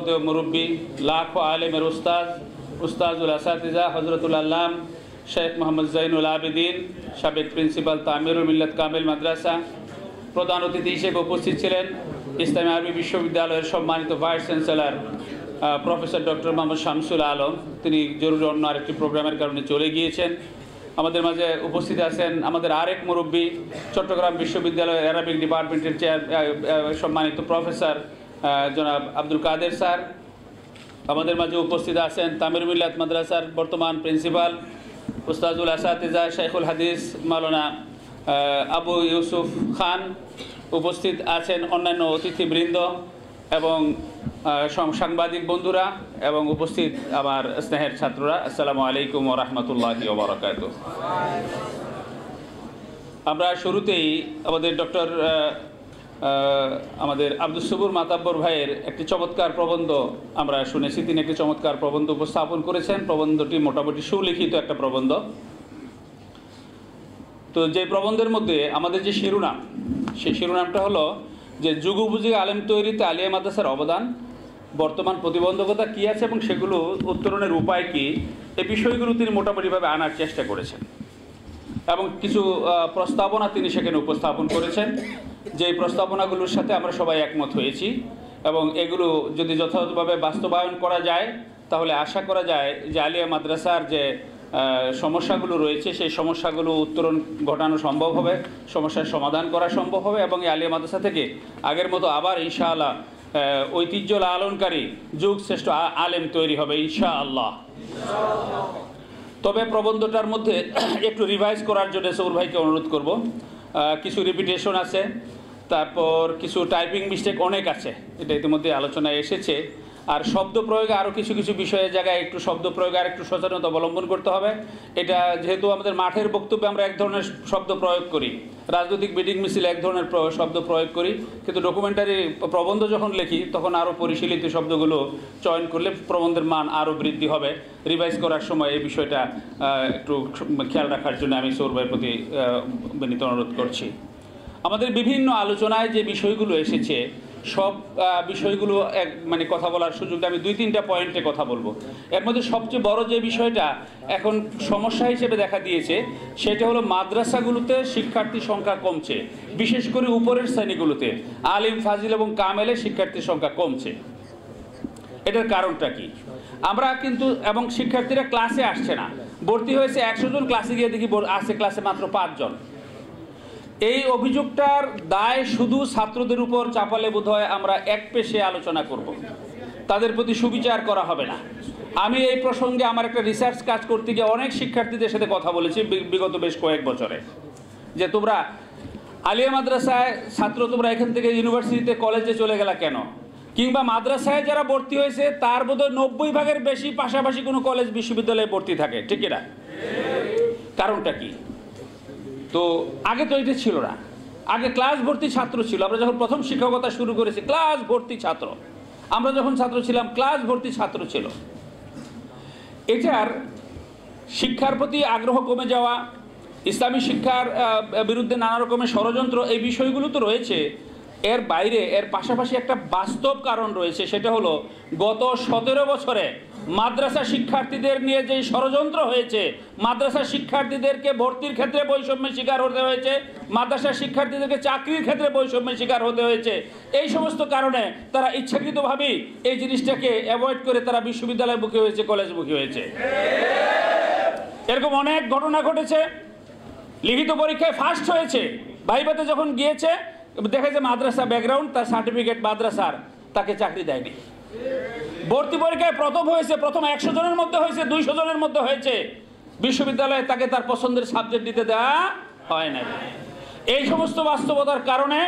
শ্রদ্ধেয় মুরব্বী, লাখো আলেমের উস্তাদ, উস্তাজুল আসাতিজা হজরতুল আল্লাম শেখ মোহাম্মদ জাইনুল আবেদিন, সাবেক প্রিন্সিপাল তামিরুল মিল্লাত কামিল মাদ্রাসা। প্রধান অতিথি হিসেবে উপস্থিত ছিলেন ইসলামী আরবি বিশ্ববিদ্যালয়ের সম্মানিত vice chancellor professor doctor Mohammad Shamsul Alam. তিনি জরুরি অন্য আরেকটি প্রোগ্রামের কারণে চলে গিয়েছেন। আমাদের মাঝে উপস্থিত আছেন আমাদের আরেক মুরব্বী, চট্টগ্রাম বিশ্ববিদ্যালয়ের অ্যারাবিক ডিপার্টমেন্টের সম্মানিত প্রফেসর জনাব আব্দুল কাদের স্যার। আমাদের মাঝে উপস্থিত আছেন তামিরুল মিল্লাত মাদ্রাসার বর্তমান প্রিন্সিপাল উস্তাজুল আসাতিজা শেখুল হাদিস মাওলানা আবু ইউসুফ খান। উপস্থিত আছেন অন্যান্য অতিথিবৃন্দ এবং সাংবাদিক বন্ধুরা এবং উপস্থিত আমার স্নেহের ছাত্ররা। আসসালামু আলাইকুম ওয়া রাহমাতুল্লাহি ওয়া বারাকাতুহু। আমরা শুরুতেই আমাদের আব্দুস সবুর মাতাব্বর ভাইয়ের একটি চমৎকার প্রবন্ধ আমরা শুনেছি। তিনি একটি চমৎকার প্রবন্ধ উপস্থাপন করেছেন। প্রবন্ধটি মোটামুটি সুলিখিত একটা প্রবন্ধ। তো যে প্রবন্ধের মধ্যে আমাদের যে শিরোনাম, সেই শিরোনামটা হলো যে যুগোপযোগী আলেম তৈরিতে আলিয়া মাদ্রাসার অবদান, বর্তমান প্রতিবন্ধকতা কী আছে এবং সেগুলো উত্তরণের উপায় কী, এই বিষয়গুলো তিনি মোটামুটিভাবে আনার চেষ্টা করেছেন এবং কিছু প্রস্তাবনা তিনি সেখানে উপস্থাপন করেছেন। যে প্রস্তাবনাগুলোর সাথে আমরা সবাই একমত হয়েছি এবং এগুলো যদি যথাযথভাবে বাস্তবায়ন করা যায় তাহলে আশা করা যায় যে আলিয়া মাদ্রাসার যে সমস্যাগুলো রয়েছে সেই সমস্যাগুলো উত্তরণ ঘটানো সম্ভব হবে, সমস্যার সমাধান করা সম্ভব হবে এবং এই আলিয়া মাদ্রাসা থেকে আগের মতো আবার ইনশাআল্লাহ ঐতিহ্য লালনকারী যুগ শ্রেষ্ঠ আলেম তৈরি হবে ইনশাআল্লাহ। তবে প্রবন্ধটার মধ্যে একটু রিভাইজ করার জন্য সৌর ভাইকে অনুরোধ করব। কিছু রিপিটেশন আছে, তারপর কিছু টাইপিং মিস্টেক অনেক আছে, এটা ইতিমধ্যে আলোচনায় এসেছে। আর শব্দ প্রয়োগে আরও কিছু কিছু বিষয়ের জায়গায় একটু শব্দ প্রয়োগে আর একটু সচেতনতা অবলম্বন করতে হবে। এটা যেহেতু আমাদের মাঠের বক্তব্যে আমরা এক ধরনের শব্দ প্রয়োগ করি, রাজনৈতিক মিটিং মিছিল এক ধরনের শব্দ প্রয়োগ করি, কিন্তু ডকুমেন্টারি প্রবন্ধ যখন লিখি তখন আরও পরিশীলিত শব্দগুলো চয়ন করলে প্রবন্ধের মান আরও বৃদ্ধি হবে। রিভাইজ করার সময় এই বিষয়টা একটু খেয়াল রাখার জন্য আমি সৌর ভাইয়ের প্রতি বিনীত অনুরোধ করছি। আমাদের বিভিন্ন আলোচনায় যে বিষয়গুলো এসেছে সব বিষয়গুলো কথা বলার সুযোগটা আমি 2-3টা পয়েন্টে কথা বলবো। এর মধ্যে সবচেয়ে বড় যে বিষয়টা এখন সমস্যা হিসেবে দেখা দিয়েছে সেটা হলো মাদ্রাসাগুলোতে শিক্ষার্থীর সংখ্যা কমছে, বিশেষ করে উপরের শ্রেণীগুলোতে আলিম ফাজিল এবং কামেলে শিক্ষার্থীর সংখ্যা কমছে। এটার কারণটা কি? আমরা কিন্তু এবং শিক্ষার্থীরা ক্লাসে আসছে না, ভর্তি হয়েছে 100 জন, ক্লাসে গিয়ে দেখি আসছে ক্লাসে মাত্র 5 জন। এই অভিযোগটার দায় শুধু ছাত্রদের উপর চাপালে বোধহয় আমরা এক পেশে আলোচনা করব, তাদের প্রতি সুবিচার করা হবে না। আমি এই প্রসঙ্গে আমার একটা রিসার্চ কাজ করতে গিয়ে অনেক শিক্ষার্থীদের সাথে কথা বলেছি বিগত বেশ কয়েক বছরে, যে তোমরা আলিয়া মাদ্রাসায় ছাত্র, তোমরা এখান থেকে ইউনিভার্সিটিতে কলেজে চলে গেলা কেন? কিংবা মাদ্রাসায় যারা ভর্তি হয়েছে তার বোধহয় 90 ভাগের বেশি পাশাপাশি কোনো কলেজ বিশ্ববিদ্যালয়ে ভর্তি থাকে, ঠিক না? কারণটা কি? তো আগে তো এটা ছিল না, আগে ক্লাস ভর্তি ছাত্র ছিল। আমরা যখন প্রথম শিক্ষকতা শুরু করেছি ক্লাস ভর্তি ছাত্র, আমরা যখন ছাত্র ছিলাম ক্লাস ভর্তি ছাত্র ছিল। এটার শিক্ষার প্রতি আগ্রহ কমে যাওয়া, ইসলামী শিক্ষার বিরুদ্ধে নানা রকমের ষড়যন্ত্র, এই বিষয়গুলো তো রয়েছে। এর বাইরে এর পাশাপাশি একটা বাস্তব কারণ রয়েছে, সেটা হলো গত 17 বছরে মাদ্রাসা শিক্ষার্থীদের নিয়ে যে ষড়যন্ত্র হয়েছে, মাদ্রাসা শিক্ষার্থীদেরকে ভর্তির ক্ষেত্রে বৈষম্যের শিকার হতে হয়েছে, মাদ্রাসা শিক্ষার্থীদেরকে চাকরির ক্ষেত্রে বৈষম্যের শিকার হতে হয়েছে। এই সমস্ত কারণে তারা ইচ্ছাকৃতভাবেই এই জিনিসটাকে অ্যাভয়েড করে তারা বিশ্ববিদ্যালয়মুখী হয়েছে, কলেজমুখী হয়েছে। এরকম অনেক ঘটনা ঘটেছে। লিখিত পরীক্ষায় ফার্স্ট হয়েছে, ভাইভাতে যখন গিয়েছে দেখা যায় মাদ্রাসা ব্যাকগ্রাউন্ড, তার সার্টিফিকেট মাদ্রাসার, তাকে চাকরি দেয়নি। ভর্তি পরীক্ষায় প্রথম হয়েছে, প্রথম 100 জনের মধ্যে হয়েছে, 200 জনের মধ্যে হয়েছে, বিশ্ববিদ্যালয়ে তাকে তার পছন্দের সাবজেক্ট দিতে দেওয়া হয় না। এই সমস্ত বাস্তবতার কারণে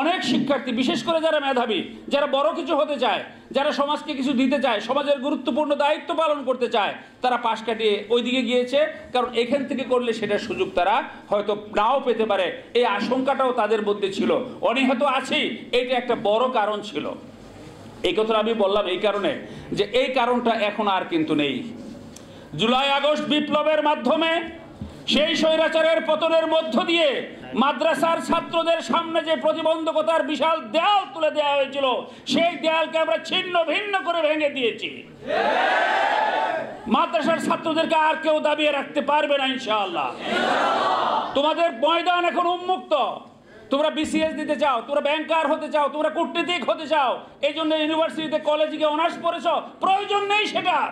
অনেক শিক্ষার্থী, বিশেষ করে যারা মেধাবী, যারা বড় কিছু হতে চায়, যারা সমাজকে কিছু দিতে চায়, সমাজের গুরুত্বপূর্ণ দায়িত্ব পালন করতে চায়, তারা পাশ কাটিয়ে ওই দিকে গিয়েছে। কারণ এখান থেকে করলে সেটার সুযোগ তারা হয়তো নাও পেতে পারে, এই আশঙ্কাটাও তাদের মধ্যে ছিল। অনীহা তো আছেই, এইটা একটা বড় কারণ ছিল। এই কথা আমি বললাম এই কারণে যে এই কারণটা এখন আর কিন্তু নেই। জুলাই আগস্ট বিপ্লবের মাধ্যমে সেই স্বৈরাচারের পতনের মধ্য দিয়ে মাদ্রাসার ছাত্রদের সামনে যে প্রতিবন্ধকতার বিশাল দেয়াল তুলে দেওয়া হয়েছিল, সেই দেয়ালকে আমরা ছিন্ন ভিন্ন করে ভেঙে দিয়েছি। মাদ্রাসার ছাত্রদেরকে আর কেউ দাবিয়ে রাখতে পারবে না ইনশাআল্লাহ। তোমাদের ময়দান এখন উন্মুক্ত। তোমরা বিসিএস দিতে চাও, তোমরা ব্যাংকার হতে চাও, তোমরা কূটনীতিক হতে চাও, এই জন্য ইউনিভার্সিটিতে কলেজে গিয়ে অনার্স পড়েছো, প্রয়োজন নেই সেটার।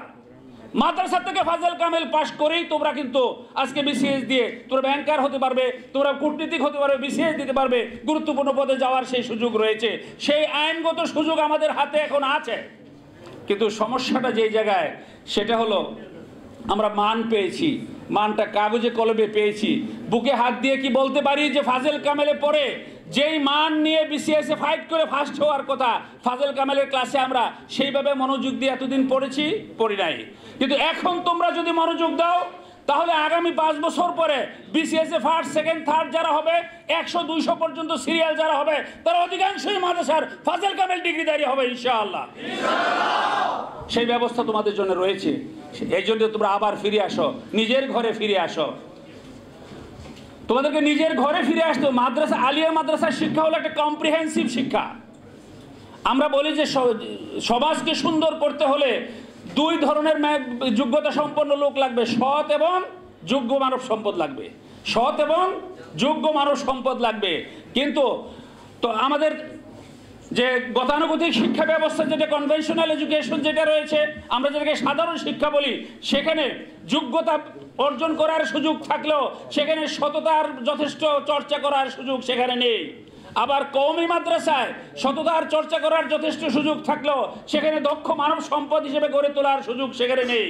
মাদ্রাসা থেকে ফাজল কামেল পাশ করেই তোমরা কিন্তু আজকে বিসিএস দিয়ে তোমরা ব্যাংকার হতে পারবে, তোমরা কূটনীতিক হতে পারবে, বিসিএস দিতে পারবে, গুরুত্বপূর্ণ পদে যাওয়ার সেই সুযোগ রয়েছে। সেই আইনগত সুযোগ আমাদের হাতে এখন আছে। কিন্তু সমস্যাটা যেই জায়গায়, সেটা হলো আমরা মান পেয়েছি, মানটা কাগজে কলমে পেয়েছি। বুকে হাত দিয়ে কি বলতে পারি যে ফাজল কামেলে পড়ে যেই মান নিয়ে বিসিএসে ফাইট করে ফার্স্ট হওয়ার কথা, ফাজল কামেলের ক্লাসে আমরা সেইভাবে মনোযোগ দিয়ে এতদিন পড়েছি? পড়ি নাই। কিন্তু এখন তোমরা যদি মনোযোগ দাও, তাহলে আগামী 5 বছর পরে বিসিএসে ফার্স্ট, সেকেন্ড, থার্ড যারা হবে, 100-200 পর্যন্ত সিরিয়াল যারা হবে, তারা অধিকাংশই মাদ্রাসার ফাজল কামেল ডিগ্রিধারী হবে ইনশাআল্লাহ। সেই ব্যবস্থা তোমাদের জন্য রয়েছে। এই জন্য তোমরা আবার ফিরে আসো, নিজের ঘরে ফিরে আসো। তোমাদেরকে নিজের ঘরে ফিরে আসতে। মাদ্রাসা, আলিয়া মাদ্রাসার শিক্ষা হলো একটা কম্প্রিহেন্সিভ শিক্ষা। আমরা বলি যে সমাজকে সুন্দর করতে হলে 2 ধরনের যোগ্যতা সম্পন্ন লোক লাগবে, সৎ এবং যোগ্য মানব সম্পদ লাগবে। সৎ এবং যোগ্য মানব সম্পদ লাগবে। কিন্তু তো আমাদের যে গতানুগতিক শিক্ষা ব্যবস্থা, যেটা কনভেনশনাল এডুকেশন যেটা রয়েছে, আমরা যেটাকে সাধারণ শিক্ষা বলি, সেখানে যোগ্যতা অর্জন করার সুযোগ থাকলেও সেখানে সততার যথেষ্ট চর্চা করার সুযোগ সেখানে নেই। আবার কওমি মাদ্রাসায় সততার চর্চা করার যথেষ্ট সুযোগ থাকলেও সেখানে দক্ষ মানব সম্পদ হিসেবে গড়ে তোলার সুযোগ সেখানে নেই।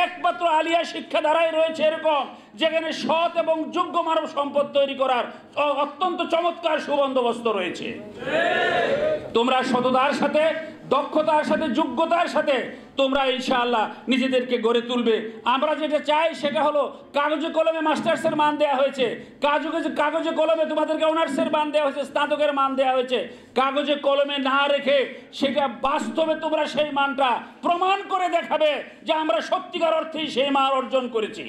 একমাত্র আলিয়া শিক্ষা ধারায় রয়েছে এরকম, যেখানে সৎ এবং যোগ্য মানব সম্পদ তৈরি করার অত্যন্ত চমৎকার সুবন্দোবস্ত রয়েছে। তোমরা সততার সাথে, দক্ষতার সাথে, যোগ্যতার সাথে তোমরা ইনশাআল্লাহ নিজেদেরকে গড়ে তুলবে। আমরা যেটা চাই সেটা হলো, কাগজে কলমে মাস্টার্সের মান দেওয়া হয়েছে, কাগজে কলমে তোমাদেরকে অনার্সের মান দেওয়া হয়েছে, স্নাতকের মান দেওয়া হয়েছে। কাগজে কলমে না রেখে সেটা বাস্তবে তোমরা সেই মানটা প্রমাণ করে দেখাবে যে আমরা সত্যিকার অর্থেই সেই মান অর্জন করেছি।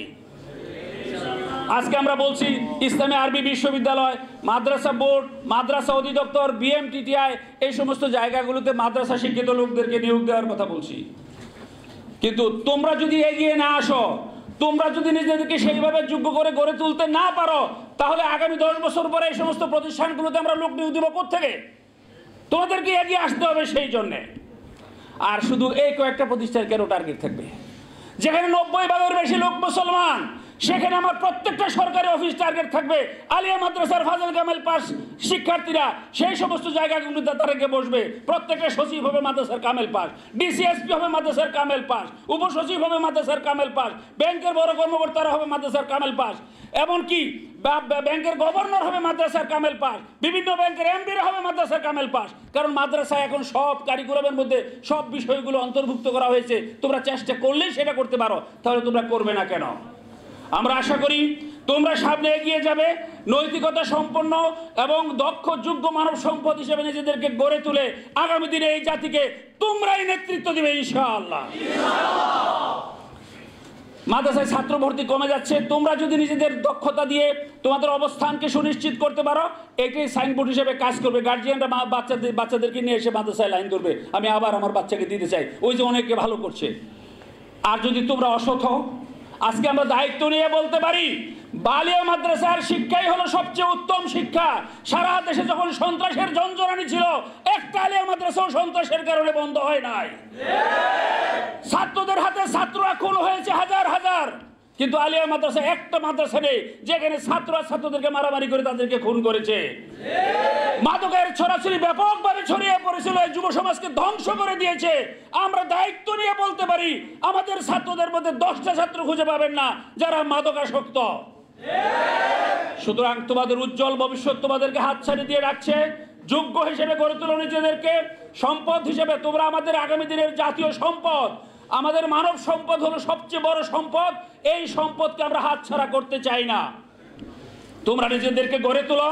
আজকে আমরা বলছি ইসলামী আরবি বিশ্ববিদ্যালয়, মাদ্রাসা বোর্ড, মাদ্রাসা অধিদপ্তর, বিএমটিটিআই, এই সমস্ত জায়গাগুলোতে মাদ্রাসা শিক্ষিত লোকদেরকে নিয়োগ দেওয়ার কথা বলছি। কিন্তু তোমরা যদি এগিয়ে না আসো, তোমরা যদি নিজেদেরকে সেইভাবে যোগ্য করে গড়ে তুলতে না পারো, তাহলে আগামী 10 বছর পরে এই সমস্ত প্রতিষ্ঠানগুলোতে আমরা লোক নিয়োগ দেবো কোত্থেকে? তোমাদেরকে এগিয়ে আসতে হবে সেই জন্যে। আর শুধু এই কয়েকটা প্রতিষ্ঠান কেন টার্গেট থাকবে? যেখানে 90% বেশি লোক মুসলমান, সেখানে আমার প্রত্যেকটা সরকারি অফিস টার্গেট থাকবে। আলিয়া মাদ্রাসার ফাজল কামেল পাস শিক্ষার্থীরা সেই সমস্ত জায়গাগুলোতে তারা গিয়ে বসবে। প্রত্যেকটা সচিব হবে মাদ্রাসার কামেল পাস, ডিসিএসপি হবে মাদ্রাসার কামেল পাস, উপসচিব হবে মাদ্রাসার কামেল পাস, ব্যাংকের বড় কর্মকর্তারা হবে মাদ্রাসার কামেল পাস, এমনকি ব্যাংকের গভর্নর হবে মাদ্রাসার কামেল পাস, বিভিন্ন ব্যাংকের এমডিরা হবে মাদ্রাসার কামেল পাস। কারণ মাদ্রাসায় এখন সব কারিকুলামের মধ্যে সব বিষয়গুলো অন্তর্ভুক্ত করা হয়েছে। তোমরা চেষ্টা করলেই সেটা করতে পারো, তাহলে তোমরা করবে না কেন? আমরা আশা করি তোমরা সামনে এগিয়ে যাবে, নৈতিকতা সম্পন্ন এবং দক্ষ যোগ্য মানব সম্পদ হিসেবে নিজেদেরকে গড়ে তুলে আগামী দিনে এই জাতিকে তোমরাই নেতৃত্ব দিবে ইনশাআল্লাহ। মাদ্রাসায় ছাত্র ভর্তি কমে যাচ্ছে, তোমরা যদি নিজেদের দক্ষতা দিয়ে তোমাদের অবস্থানকে সুনিশ্চিত করতে পারো, এটাই সাইনবোর্ড হিসেবে কাজ করবে। গার্জিয়ানরা বাচ্চাদেরকে নিয়ে এসে মাদ্রাসায় লাইন ধরবে, আমি আবার আমার বাচ্চাকে দিতে চাই, ওই যে অনেকে ভালো করছে। আর যদি তোমরা অসৎ হও, আজকে আমরা দায়িত্ব নিয়ে বলতে পারি, আলিয়া মাদ্রাসার শিক্ষাই হলো সবচেয়ে উত্তম শিক্ষা। সারা দেশে যখন সন্ত্রাসের ঝঞ্ঝনানি ছিল, একটা আলিয়া মাদ্রাসাও সন্ত্রাসের কারণে বন্ধ হয় নাই। ছাত্রদের হাতে ছাত্ররা খুন হয়েছে হাজার হাজার, কিন্তু আলিয়া মাদ্রাসা একটা মাদ্রাসা নেই যেখানে ছাত্ররা ছাত্রদেরকে মারামারি করে তাদেরকে খুন করেছে। মাদকের ছড়াছড়ি ব্যাপকভাবে ছড়িয়ে পড়েছিল, যুব সমাজকে ধ্বংস করে দিয়েছে। আমরা দায়িত্ব নিয়ে বলতে পারি, আমাদের ছাত্রদের মধ্যে 10টা ছাত্র খুঁজে পাবেন না যারা মাদকাসক্ত। সুতরাং তোমাদের উজ্জ্বল ভবিষ্যৎ তোমাদেরকে হাতছানি দিয়ে রাখছে। যোগ্য হিসেবে গড়ে তোলো নিজেদেরকে, সম্পদ হিসেবে তোমরা আমাদের আগামী দিনের জাতীয় সম্পদ। আমাদের মানব সম্পদ হলো সবচেয়ে বড় সম্পদ, এই সম্পদকে আমরা হাতছাড়া করতে চাই না। তোমরা নিজেদেরকে গড়ে তোলো।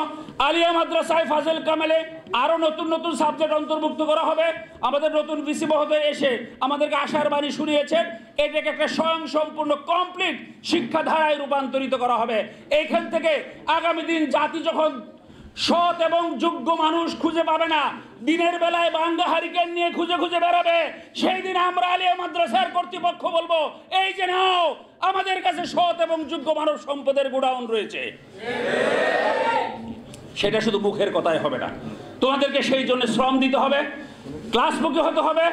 আলিয়া মাদ্রাসায় ফাজল কামেলে আরও নতুন নতুন সাবজেক্ট অন্তর্ভুক্ত করা হবে। আমাদের নতুন ভিসি মহোদয় এসে আমাদেরকে আশার বাণী শুনিয়েছেন, এটাকে একটা স্বয়ংসম্পূর্ণ কমপ্লিট শিক্ষাধারায় রূপান্তরিত করা হবে। এইখান থেকে আগামী দিন জাতি যখন সৎ এবং যোগ্য মানুষ খুঁজে পাবে না, দিনের বেলায় বাঙ্গা হারিকেন নিয়ে খুঁজে খুঁজে বেড়াবে, সেই দিন আমরা আলিয়া মাদ্রাসার কর্তৃপক্ষ বলবো, এই যে নাও আমাদের কাছে সৎ এবং যোগ্য মানব সম্পদের গোডাউন রয়েছে। সেটা শুধু মুখের কথায় হবে না, তোমাদেরকে সেই জন্য শ্রম দিতে হবে, ক্লাসমুখী হতে হবে,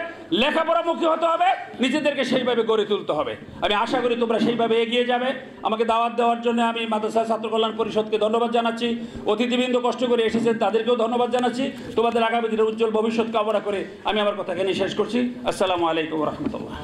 লেখাপড়ামুখী হতে হবে, নিজেদেরকে সেইভাবে গড়ে তুলতে হবে। আমি আশা করি তোমরা সেইভাবে এগিয়ে যাবে। আমাকে দাওয়াত দেওয়ার জন্য আমি মাদ্রাসা ছাত্র কল্যাণ পরিষদকে ধন্যবাদ জানাচ্ছি। অতিথিবৃন্দ কষ্ট করে এসেছেন, তাদেরকেও ধন্যবাদ জানাচ্ছি। তোমাদের আগামী দিনের উজ্জ্বল ভবিষ্যৎ কামনা করে আমি আমার কথা এখানে শেষ করছি। আসসালামু আলাইকুম ওয়া রাহমাতুল্লাহ।